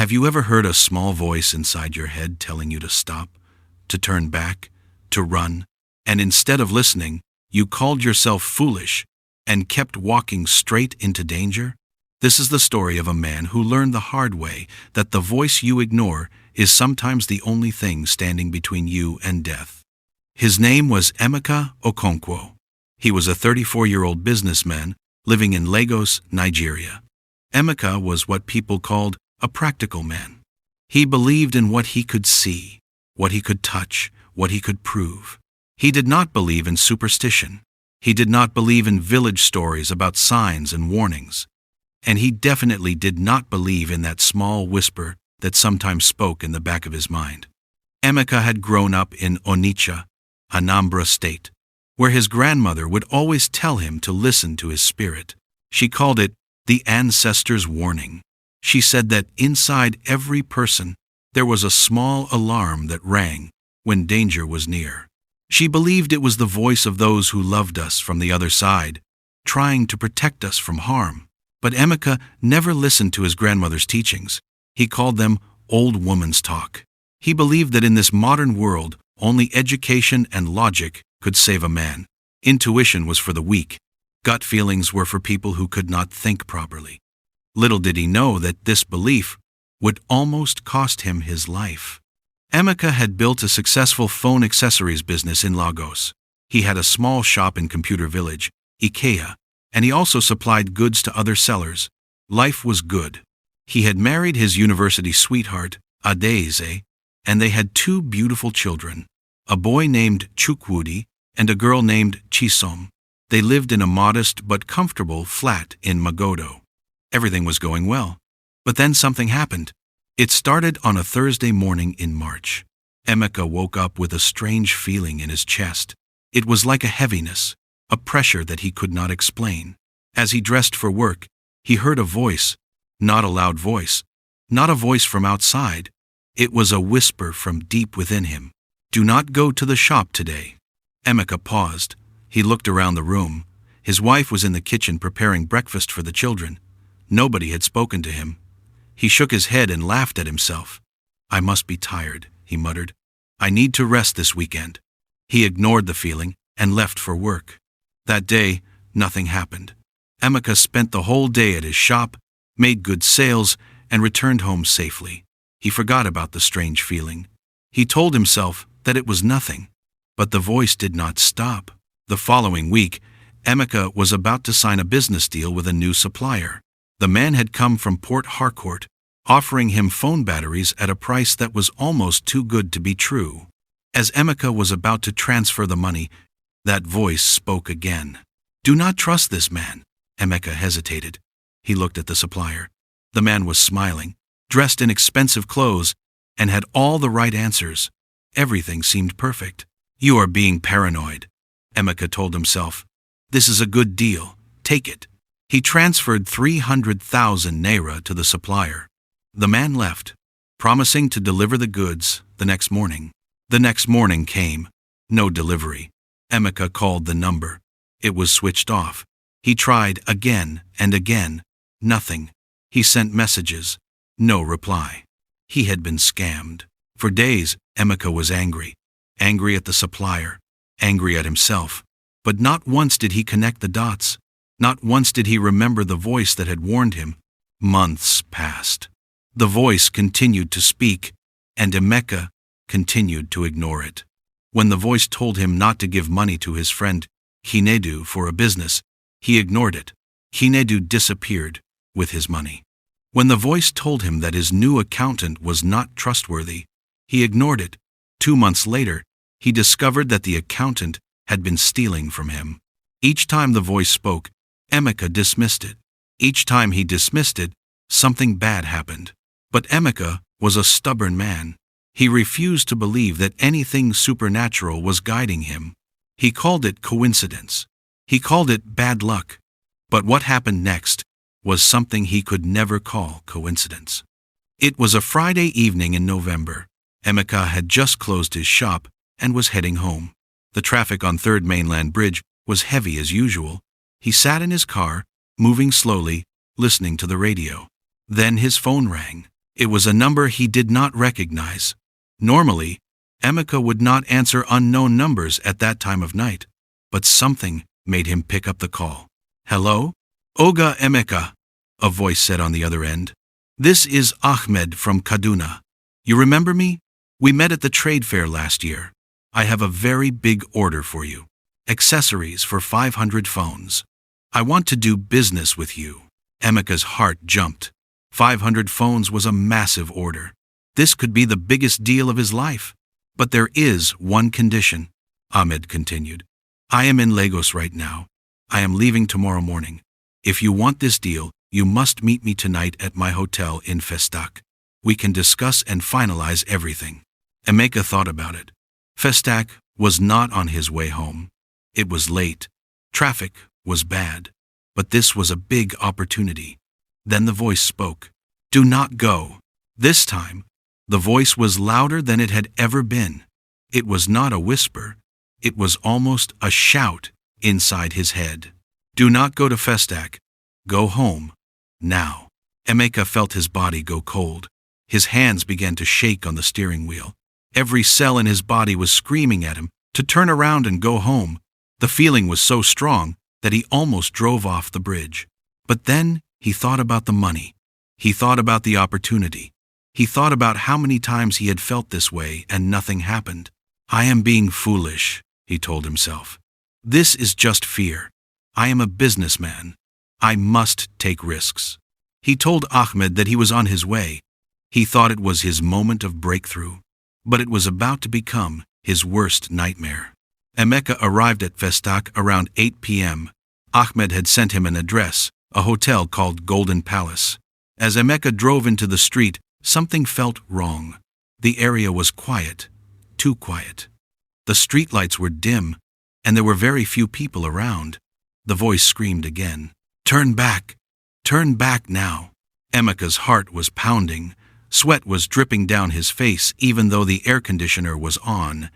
Have you ever heard a small voice inside your head telling you to stop, to turn back, to run, and instead of listening, you called yourself foolish and kept walking straight into danger? This is the story of a man who learned the hard way that the voice you ignore is sometimes the only thing standing between you and death. His name was Emeka Okonkwo. He was a 34-year-old businessman living in Lagos, Nigeria. Emeka was what people called a practical man. He believed in what he could see, what he could touch, what he could prove. He did not believe in superstition. He did not believe in village stories about signs and warnings. And he definitely did not believe in that small whisper that sometimes spoke in the back of his mind. Emeka had grown up in Onitsha, Anambra State, where his grandmother would always tell him to listen to his spirit. She called it the ancestors' warning. She said that inside every person there was a small alarm that rang when danger was near. She believed it was the voice of those who loved us from the other side, trying to protect us from harm. But Emeka never listened to his grandmother's teachings. He called them old woman's talk. He believed that in this modern world, only education and logic could save a man. Intuition was for the weak. Gut feelings were for people who could not think properly. Little did he know that this belief would almost cost him his life. Emeka had built a successful phone accessories business in Lagos. He had a small shop in Computer Village, IKEA, and he also supplied goods to other sellers. Life was good. He had married his university sweetheart, Adaeze, and they had 2 beautiful children, a boy named Chukwudi and a girl named Chisom. They lived in a modest but comfortable flat in Magodo. Everything was going well. But then something happened. It started on a Thursday morning in March. Emeka woke up with a strange feeling in his chest. It was like a heaviness, a pressure that he could not explain. As he dressed for work, he heard a voice, not a loud voice, not a voice from outside. It was a whisper from deep within him. "Do not go to the shop today." Emeka paused. He looked around the room. His wife was in the kitchen preparing breakfast for the children. Nobody had spoken to him. He shook his head and laughed at himself. "I must be tired," he muttered. "I need to rest this weekend." He ignored the feeling and left for work. That day, nothing happened. Emeka spent the whole day at his shop, made good sales, and returned home safely. He forgot about the strange feeling. He told himself that it was nothing. But the voice did not stop. The following week, Emeka was about to sign a business deal with a new supplier. The man had come from Port Harcourt, offering him phone batteries at a price that was almost too good to be true. As Emeka was about to transfer the money, that voice spoke again. "Do not trust this man." Emeka hesitated. He looked at the supplier. The man was smiling, dressed in expensive clothes, and had all the right answers. Everything seemed perfect. "You are being paranoid," Emeka told himself. "This is a good deal. Take it." He transferred 300,000 naira to the supplier. The man left, promising to deliver the goods the next morning. The next morning came. No delivery. Emeka called the number. It was switched off. He tried again and again. Nothing. He sent messages. No reply. He had been scammed. For days, Emeka was angry. Angry at the supplier. Angry at himself. But not once did he connect the dots. Not once did he remember the voice that had warned him. Months passed. The voice continued to speak, and Emeka continued to ignore it. When the voice told him not to give money to his friend Chinedu for a business, he ignored it. Chinedu disappeared with his money. When the voice told him that his new accountant was not trustworthy, he ignored it. 2 months later, he discovered that the accountant had been stealing from him. Each time the voice spoke, Emeka dismissed it. Each time he dismissed it, something bad happened. But Emeka was a stubborn man. He refused to believe that anything supernatural was guiding him. He called it coincidence. He called it bad luck. But what happened next was something he could never call coincidence. It was a Friday evening in November. Emeka had just closed his shop and was heading home. The traffic on 3rd Mainland Bridge was heavy as usual. He sat in his car, moving slowly, listening to the radio. Then his phone rang. It was a number he did not recognize. Normally, Emeka would not answer unknown numbers at that time of night, but something made him pick up the call. "Hello? Oga Emeka," a voice said on the other end. "This is Ahmed from Kaduna. You remember me? We met at the trade fair last year. I have a very big order for you. Accessories for 500 phones. I want to do business with you." Emeka's heart jumped. 500 phones was a massive order. This could be the biggest deal of his life. "But there is one condition," Ahmed continued. "I am in Lagos right now. I am leaving tomorrow morning. If you want this deal, you must meet me tonight at my hotel in Festac. We can discuss and finalize everything." Emeka thought about it. Festac was not on his way home. It was late. Traffic was bad. But this was a big opportunity. Then the voice spoke. "Do not go." This time, the voice was louder than it had ever been. It was not a whisper. It was almost a shout inside his head. "Do not go to Festac. Go home. Now." Emeka felt his body go cold. His hands began to shake on the steering wheel. Every cell in his body was screaming at him to turn around and go home. The feeling was so strong that he almost drove off the bridge. But then he thought about the money. He thought about the opportunity. He thought about how many times he had felt this way and nothing happened. "I am being foolish," he told himself. "This is just fear. I am a businessman. I must take risks." He told Ahmed that he was on his way. He thought it was his moment of breakthrough. But it was about to become his worst nightmare. Emeka arrived at Festac around 8 p.m. Ahmed had sent him an address, a hotel called Golden Palace. As Emeka drove into the street, something felt wrong. The area was quiet, too quiet. The streetlights were dim, and there were very few people around. The voice screamed again. "Turn back! Turn back now!" Emeka's heart was pounding. Sweat was dripping down his face even though the air conditioner was on.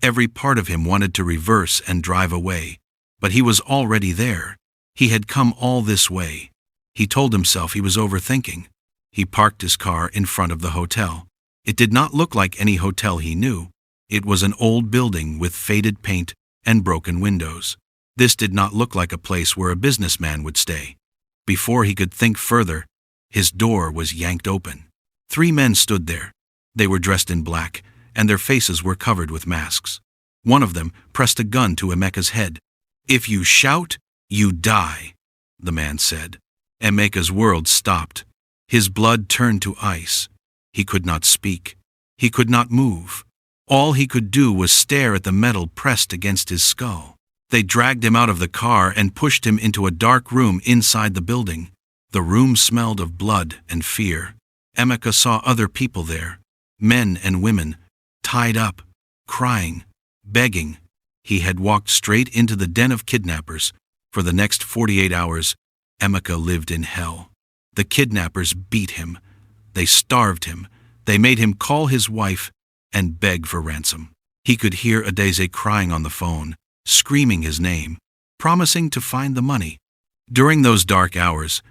Every part of him wanted to reverse and drive away. But he was already there. He had come all this way. He told himself he was overthinking. He parked his car in front of the hotel. It did not look like any hotel he knew. It was an old building with faded paint and broken windows. This did not look like a place where a businessman would stay. Before he could think further, his door was yanked open. 3 men stood there. They were dressed in black, and their faces were covered with masks. One of them pressed a gun to Emeka's head. "If you shout, you die," the man said. Emeka's world stopped. His blood turned to ice. He could not speak. He could not move. All he could do was stare at the metal pressed against his skull. They dragged him out of the car and pushed him into a dark room inside the building. The room smelled of blood and fear. Emeka saw other people there, men and women, tied up, crying, begging. He had walked straight into the den of kidnappers. For the next 48 hours, Emeka lived in hell. The kidnappers beat him. They starved him. They made him call his wife and beg for ransom. He could hear Adeze crying on the phone, screaming his name, promising to find the money. During those dark hours,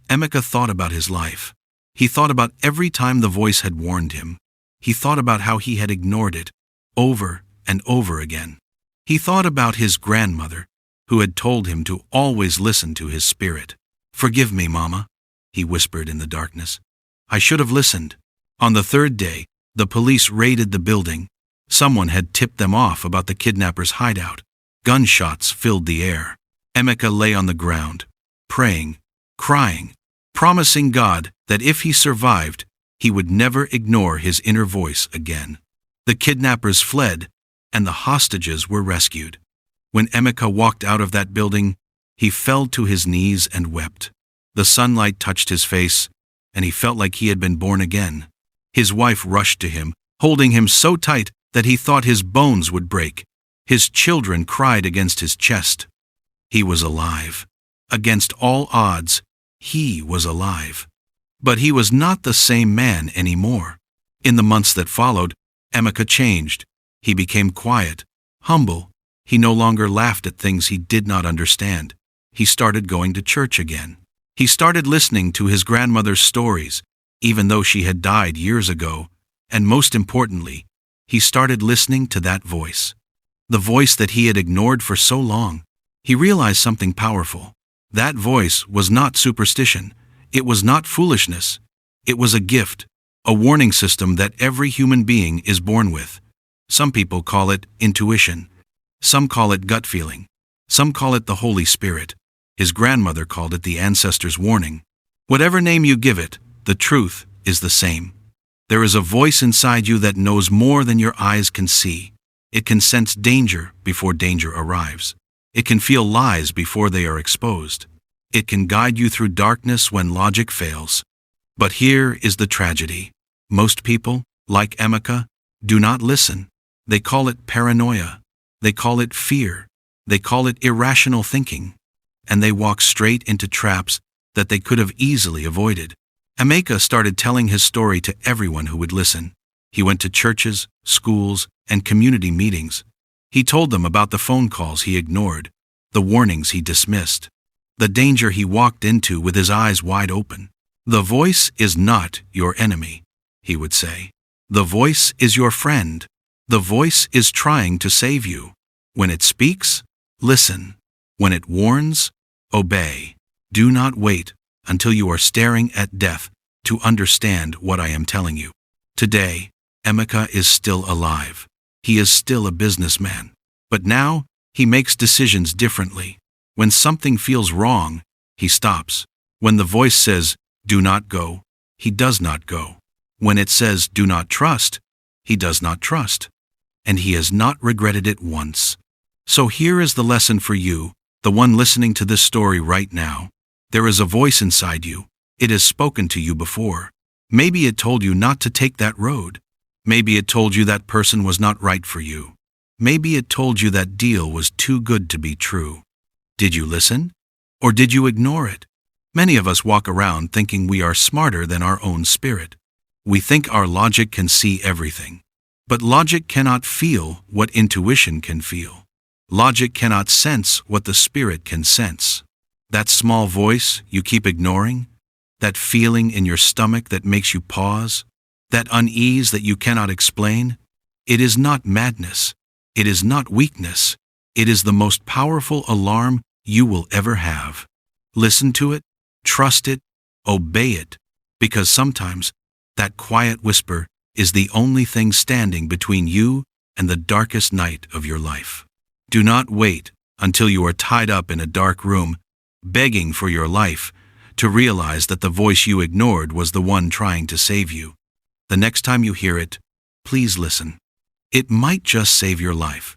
Emeka thought about his life. He thought about every time the voice had warned him. He thought about how he had ignored it, over and over again. He thought about his grandmother, who had told him to always listen to his spirit. "Forgive me, Mama," he whispered in the darkness. "I should have listened." On the 3rd day, the police raided the building. Someone had tipped them off about the kidnappers' hideout. Gunshots filled the air. Emeka lay on the ground, praying, crying, promising God that if he survived, he would never ignore his inner voice again. The kidnappers fled, and the hostages were rescued. When Emeka walked out of that building, he fell to his knees and wept. The sunlight touched his face, and he felt like he had been born again. His wife rushed to him, holding him so tight that he thought his bones would break. His children cried against his chest. He was alive. Against all odds, he was alive. But he was not the same man anymore. In the months that followed, Emeka changed. He became quiet, humble. He no longer laughed at things he did not understand. He started going to church again. He started listening to his grandmother's stories. even though she had died years ago, and most importantly, he started listening to that voice. The voice that he had ignored for so long. He realized something powerful. That voice was not superstition. It was not foolishness. It was a gift, a warning system that every human being is born with. Some people call it intuition. Some call it gut feeling. Some call it the Holy Spirit. His grandmother called it the ancestor's warning. Whatever name you give it, the truth is the same. There is a voice inside you that knows more than your eyes can see. It can sense danger before danger arrives. It can feel lies before they are exposed. It can guide you through darkness when logic fails. But here is the tragedy. Most people, like Emeka, do not listen. They call it paranoia. They call it fear. They call it irrational thinking. And they walk straight into traps that they could have easily avoided. Emeka started telling his story to everyone who would listen. He went to churches, schools, and community meetings. He told them about the phone calls he ignored, the warnings he dismissed, the danger he walked into with his eyes wide open. The voice is not your enemy, he would say. The voice is your friend. The voice is trying to save you. When it speaks, listen. When it warns, obey. Do not wait until you are staring at death to understand what I am telling you. Today, Emeka is still alive. He is still a businessman. But now, he makes decisions differently. When something feels wrong, he stops. When the voice says, do not go, he does not go. When it says, do not trust, he does not trust. And he has not regretted it once. So here is the lesson for you, the one listening to this story right now. There is a voice inside you. It has spoken to you before. Maybe it told you not to take that road. Maybe it told you that person was not right for you. Maybe it told you that deal was too good to be true. Did you listen? Or did you ignore it? Many of us walk around thinking we are smarter than our own spirit. We think our logic can see everything. But logic cannot feel what intuition can feel. Logic cannot sense what the spirit can sense. That small voice you keep ignoring, that feeling in your stomach that makes you pause, that unease that you cannot explain, it is not madness. It is not weakness. It is the most powerful alarm you will ever have. Listen to it, trust it, obey it, because sometimes that quiet whisper is the only thing standing between you and the darkest night of your life. Do not wait until you are tied up in a dark room, begging for your life, to realize that the voice you ignored was the one trying to save you. The next time you hear it, please listen. It might just save your life.